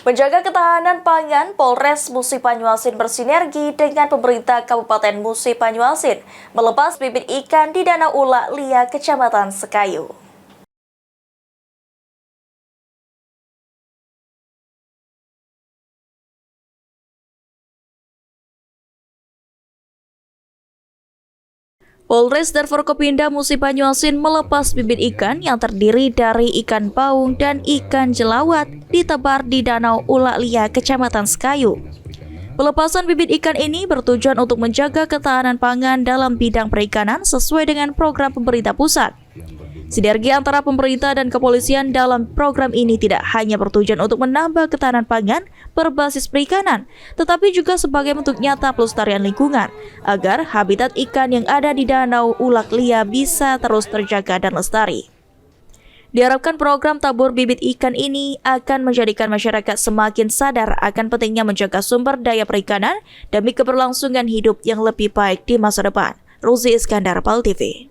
Menjaga ketahanan pangan, Polres Musi Banyuasin bersinergi dengan pemerintah Kabupaten Musi Banyuasin melepas bibit ikan di Danau Ulak Lia, Kecamatan Sekayu. Polres dan Forkopimda Musi Banyuasin melepas bibit ikan yang terdiri dari ikan paung dan ikan jelawat ditebar di Danau Ulak Lia, Kecamatan Sekayu. Pelepasan bibit ikan ini bertujuan untuk menjaga ketahanan pangan dalam bidang perikanan sesuai dengan program pemerintah pusat. Sinergi antara pemerintah dan kepolisian dalam program ini tidak hanya bertujuan untuk menambah ketahanan pangan berbasis perikanan, tetapi juga sebagai bentuk nyata pelestarian lingkungan, agar habitat ikan yang ada di Danau Ulak Lia bisa terus terjaga dan lestari. Diharapkan program tabur bibit ikan ini akan menjadikan masyarakat semakin sadar akan pentingnya menjaga sumber daya perikanan demi keberlangsungan hidup yang lebih baik di masa depan. Ruzi Iskandar, PAL TV.